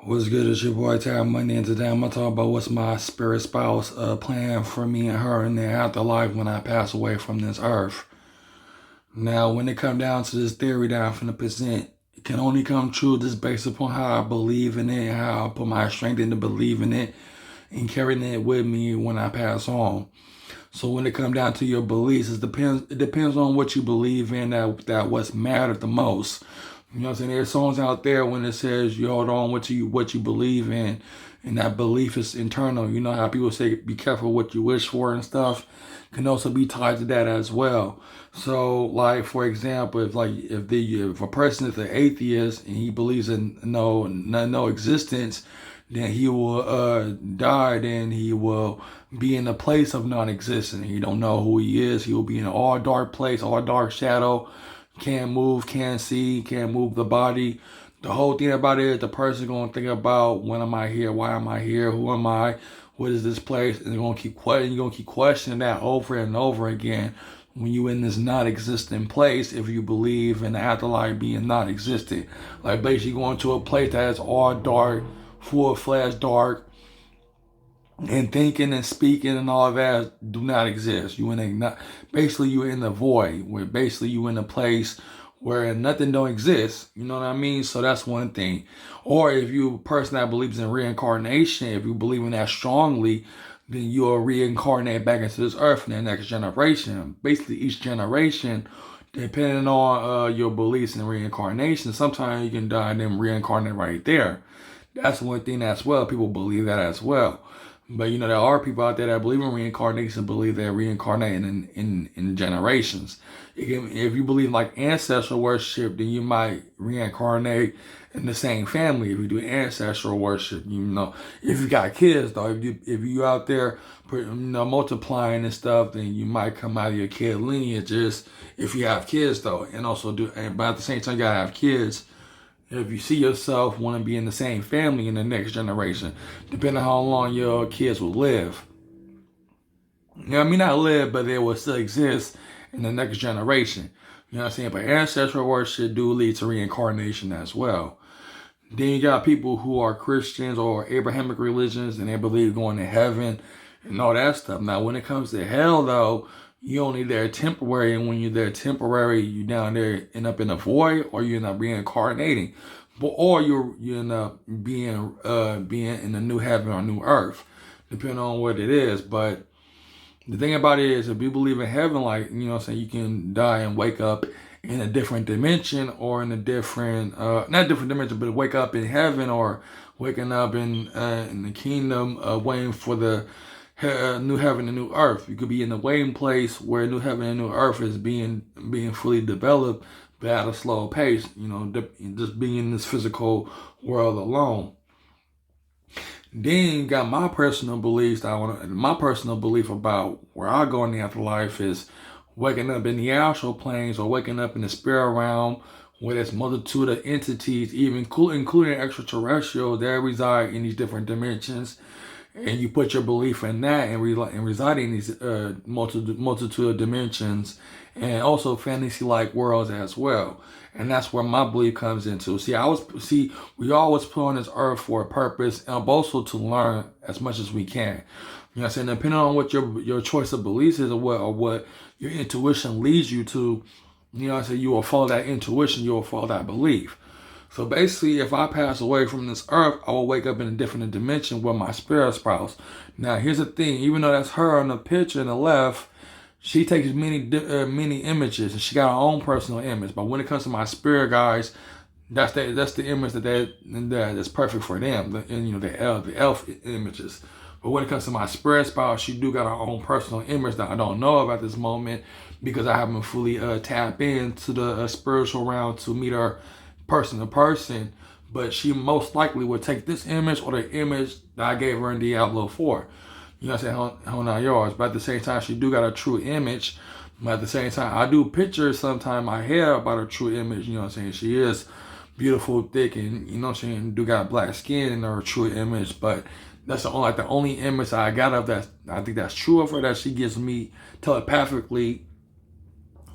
What's good? It's your boy Tab Money, and today I'm gonna talk about what's my spirit spouse plan for me and her in the afterlife when I pass away from this earth. Now, when it come down to this theory that I'm finna present, it can only come true just based upon how I believe in it, how I put my strength into believing it, and carrying it with me when I pass on. So when it come down to your beliefs, it depends on what you believe in that what's mattered the most. You know what I'm saying? There's songs out there when it says you hold on what you believe in, and that belief is internal. You know how people say be careful what you wish for and stuff can also be tied to that as well. So, like for example, if a person is an atheist and he believes in no existence, then he will die. Then he will be in a place of non-existence. He don't know who he is. He will be in an all dark place, all dark shadow. Can't move, can't see, can't move the body. The whole thing about it is the person's gonna think about when am I here, why am I here, who am I, what is this place, and you're gonna keep questioning that over and over again when you in this non-existent place. If you believe in the afterlife being non-existent, like basically going to a place that is all dark, full-fledged dark, and thinking and speaking and all that do not exist. Basically you're in the void, where basically you in a place where nothing don't exist. You know what I mean? So that's one thing. Or if you a person that believes in reincarnation, if you believe in that strongly, then you'll reincarnate back into this earth in the next generation. Basically each generation, depending on your beliefs in reincarnation, sometimes you can die and then reincarnate right there. That's one thing as well. People believe that as well. But you know, there are people out there that believe in reincarnation, believe they're reincarnating in generations. If you believe like ancestral worship, then you might reincarnate in the same family. If you do ancestral worship, you know, if you got kids though, if you out there, multiplying and stuff, then you might come out of your kid lineages if you have kids though, and also but at the same time, you gotta have kids if you see yourself want to be in the same family in the next generation, depending on how long your kids will live. You know, I mean, not live, but they will still exist in the next generation. You know what I'm saying? But ancestral worship do lead to reincarnation as well. Then you got people who are Christians or Abrahamic religions and they believe going to heaven and all that stuff. Now, when it comes to hell, though, you only there temporary, and when you're there temporary, you down there end up in a void, or you end up reincarnating, or you end up being in a new heaven or new earth, depending on what it is. But the thing about it is, if you believe in heaven, like you know, what I'm saying you can die and wake up in a different dimension, or in a different not different dimension, but wake up in heaven, or waking up in the kingdom, waiting for the new heaven and new earth. You could be in the waiting place where new heaven and new earth is being fully developed, but at a slow pace. You know, just being in this physical world alone. Then you got my personal beliefs. My personal belief about where I go in the afterlife is waking up in the astral planes or waking up in the spirit realm, where there's multitude of entities, even including extraterrestrials that reside in these different dimensions, and you put your belief in that and reside in these multitude of dimensions, and also fantasy-like worlds as well. And that's where my belief comes into. We always put on this earth for a purpose, and also to learn as much as we can. You know what I'm saying? Depending on what your choice of beliefs is, or what your intuition leads you to, you know what I'm saying, you will follow that intuition, you will follow that belief. So basically, if I pass away from this earth, I will wake up in a different dimension with my spirit spouse. Now, here's the thing: even though that's her on the picture on the left, she takes many images, and she got her own personal image. But when it comes to my spirit guys, that's the image that's perfect for them. The elf images. But when it comes to my spirit spouse, she do got her own personal image that I don't know of at this moment, because I haven't fully tapped into the spiritual realm to meet her person to person. But she most likely would take this image or the image that I gave her in Diablo 4. You know what I'm saying? Hold on yours. But at the same time, she do got a true image. But at the same time, I do pictures sometimes in my head about her true image. You know what I'm saying? She is beautiful, thick, and you know what I'm saying, do got black skin in her true image. But that's the only image I got of that. I think that's true of her, that she gives me telepathically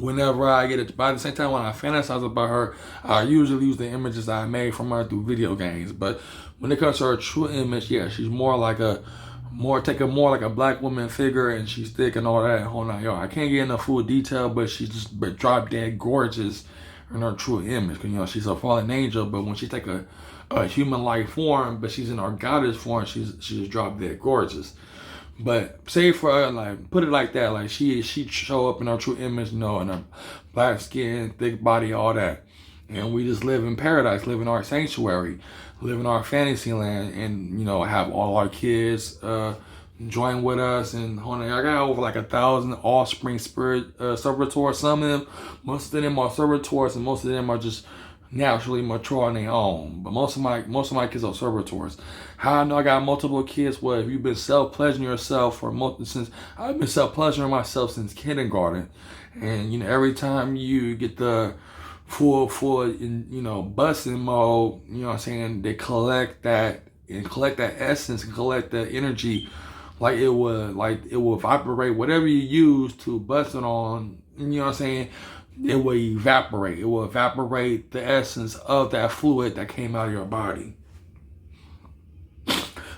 whenever I get it. But at the same time, when I fantasize about her, I usually use the images I made from her through video games. But when it comes to her true image, yeah, she's more like a more like a black woman figure, and she's thick and all that whole nine yards. I can't get into full detail, but she's just drop dead gorgeous in her true image. Cause she's a fallen angel, but when she take a human like form, but she's in her goddess form, she's just drop dead gorgeous. But say for her, like, put it like that, like she show up in her true image, in her black skin, thick body, all that. And we just live in paradise, live in our sanctuary, live in our fantasy land, and, have all our kids join with us. And I got over like 1,000 offspring spirit servitors. Some of them, most of them are servitors, and most of them are just naturally mature on their own. But most of my kids are servitors. How I know I got multiple kids? Well, if you've been self-pleasuring yourself since I've been self-pleasuring myself since kindergarten, and every time you get the full busting mode, they collect that essence and collect that energy, like it will vibrate whatever you use to bust it on. It will evaporate. It will evaporate the essence of that fluid that came out of your body.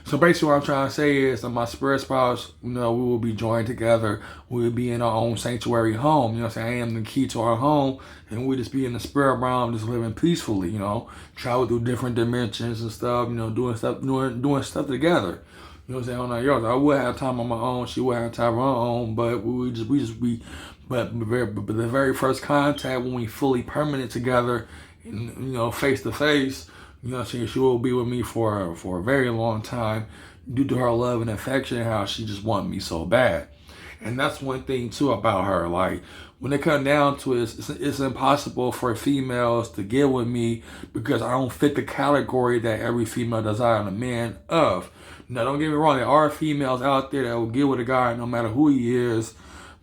So basically what I'm trying to say is that my spirit spouse, we will be joined together. We will be in our own sanctuary home. I am the key to our home, and we just be in the spirit realm, just living peacefully, travel through different dimensions and stuff, doing stuff together. I would have time on my own. She would have time on her own, but but the very first contact, when we fully permanent together, face to face, she will be with me for a very long time due to her love and affection and how she just wanted me so bad. And that's one thing too about her. Like, when it comes down to it, it's impossible for females to get with me because I don't fit the category that every female desires a man of. Now, don't get me wrong, there are females out there that will get with a guy no matter who he is,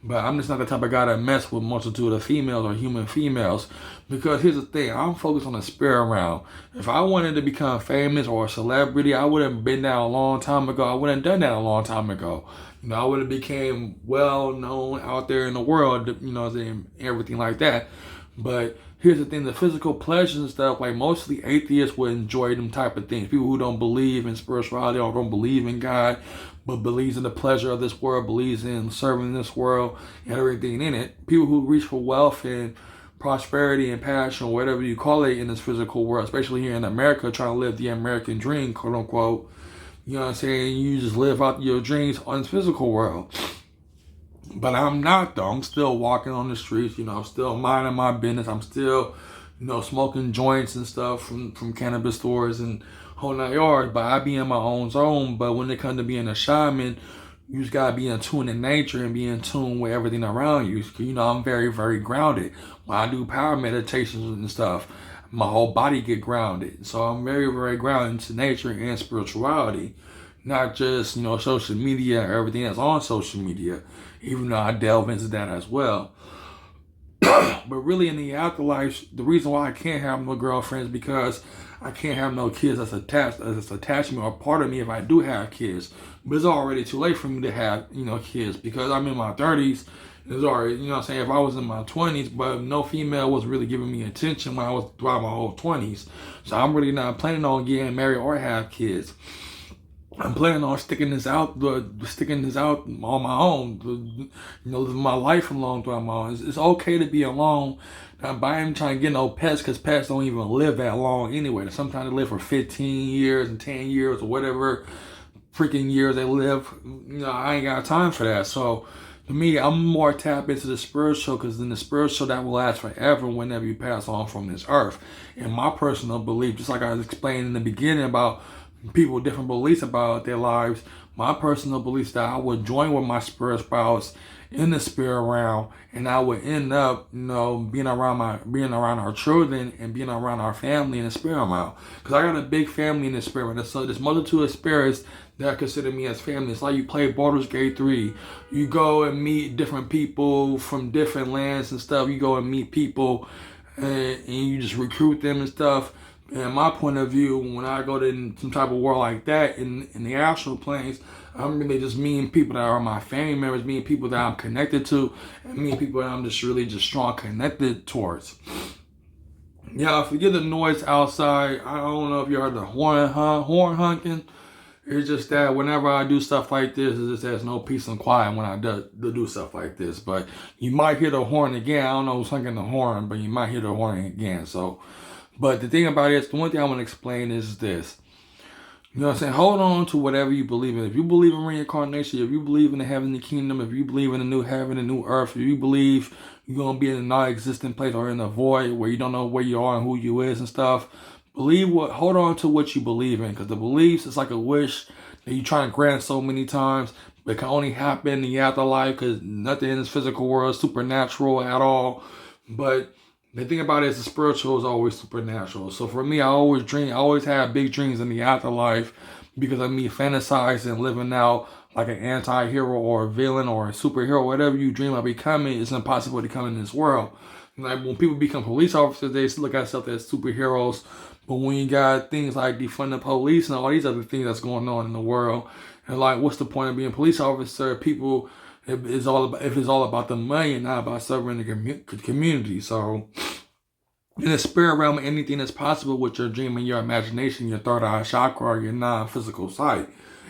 but I'm just not the type of guy that mess with multitude of females or human females. Because here's the thing, I'm focused on the spirit realm. If I wanted to become famous or a celebrity, I would have been that a long time ago. I would have done that a long time ago. I would have became well known out there in the world, and everything like that. But here's the thing, the physical pleasures and stuff, like mostly atheists would enjoy them type of things. People who don't believe in spirituality or don't believe in God, but believes in the pleasure of this world, believes in serving this world and everything in it. People who reach for wealth and prosperity and passion, whatever you call it, in this physical world, especially here in America, trying to live the American dream, quote unquote. You just live out your dreams on this physical world. But I'm not, though. I'm still walking on the streets. I'm still minding my business. I'm still, smoking joints and stuff from cannabis stores and whole nine yards. But I be in my own zone. But when it comes to being a shaman, you just gotta be in tune in nature and be in tune with everything around you. I'm very, very grounded. When I do power meditations and stuff, my whole body get grounded. So I'm very, very grounded to nature and spirituality. Not just, social media or everything that's on social media, even though I delve into that as well. But really in the afterlife, the reason why I can't have no girlfriends is because I can't have no kids that's attachment or part of me if I do have kids. But it's already too late for me to have, kids because I'm in my 30s. It's already, if I was in my 20s, but no female was really giving me attention when I was throughout my whole 20s. So I'm really not planning on getting married or have kids. I'm planning on sticking this out on my own, living my life alone throughout my own. It's okay to be alone, but I ain't trying to get no pets because pets don't even live that long anyway. Sometimes they live for 15 years and 10 years or whatever freaking years they live. I ain't got time for that. So to me, I'm more tapped into the spiritual because in the spiritual that will last forever whenever you pass on from this earth. And my personal belief, just like I was explaining in the beginning about people with different beliefs about their lives, my personal belief is that I would join with my spirit spouse in the spirit realm, and I would end up, being around our children and being around our family in the spirit realm. Because I got a big family in the spirit realm. So there's multitude of spirits that consider me as family. It's like you play Baldur's Gate 3. You go and meet different people from different lands and stuff. You go and meet people and you just recruit them and stuff. And my point of view, when I go to some type of world like that in the astral planes, I'm really just meeting people that are my family members, meeting people that I'm connected to, and meeting people that I'm just really just strong connected towards. Yeah, forget the noise outside. I don't know if you heard the horn honking. It's just that whenever I do stuff like this, it's just there's no peace and quiet when I do stuff like this. But you might hear the horn again. I don't know who's honking the horn, but you might hear the horn again. So, but the thing about it is, the one thing I want to explain is this. You know what I'm saying? Hold on to whatever you believe in. If you believe in reincarnation, if you believe in the heavenly kingdom, if you believe in the new heaven and new earth, if you believe you're going to be in a non-existent place or in a void where you don't know where you are and who you is and stuff, hold on to what you believe in, because the beliefs is like a wish that you try to grant so many times, but it can only happen in the afterlife because nothing in this physical world is supernatural at all. But the thing about it is the spiritual is always supernatural. So for me, I always have big dreams in the afterlife because of me fantasizing, living out like an anti-hero or a villain or a superhero. Whatever you dream of becoming, it's impossible to come in this world. Like when people become police officers, they look at themselves as superheroes. But when you got things like defund the police and all these other things that's going on in the world, and like, what's the point of being a police officer? People, if it's all about the money and not about serving the community. So in the spirit realm, anything is possible with your dream and your imagination, your third eye chakra, or your non-physical sight.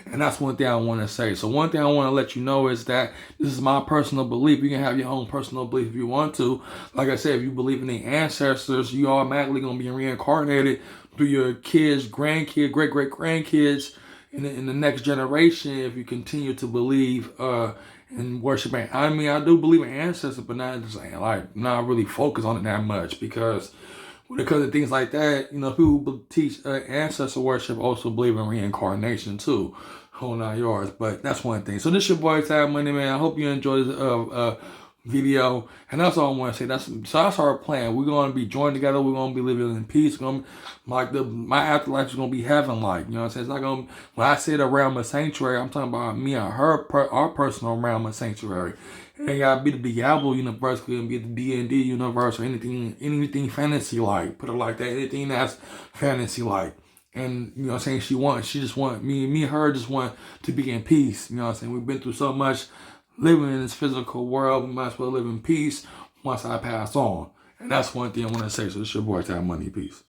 And that's one thing I want to say. So one thing I want to let you know is that this is my personal belief. You can have your own personal belief if you want to. Like I said, if you believe in the ancestors, you automatically going to be reincarnated through your kids, grandkids, great-great-grandkids in the next generation if you continue to believe and worshiping. I mean, I do believe in ancestors, but not really focus on it that much, because when it comes to things like that, you know, people who teach ancestor worship also believe in reincarnation too. Whole 9 yards. But that's one thing. So this is your boy Tab Money Man. I hope you enjoyed this video. And that's all I want to say. That's our plan. We're gonna be joined together. We're gonna be living in peace. My afterlife is gonna be heaven like. You know what I'm saying? It's not gonna, when I say the realm of sanctuary, I'm talking about me and our personal realm of sanctuary. It ain't gotta be the Diablo universe, it can be the D&D universe or anything fantasy like. Put it like that. Anything that's fantasy like. And you know what I'm saying, she just want me and her just want to be in peace. You know what I'm saying? We've been through so much living in this physical world. We might as well live in peace once I pass on. And that's one thing I want to say. So this is your boy Time Money. Peace.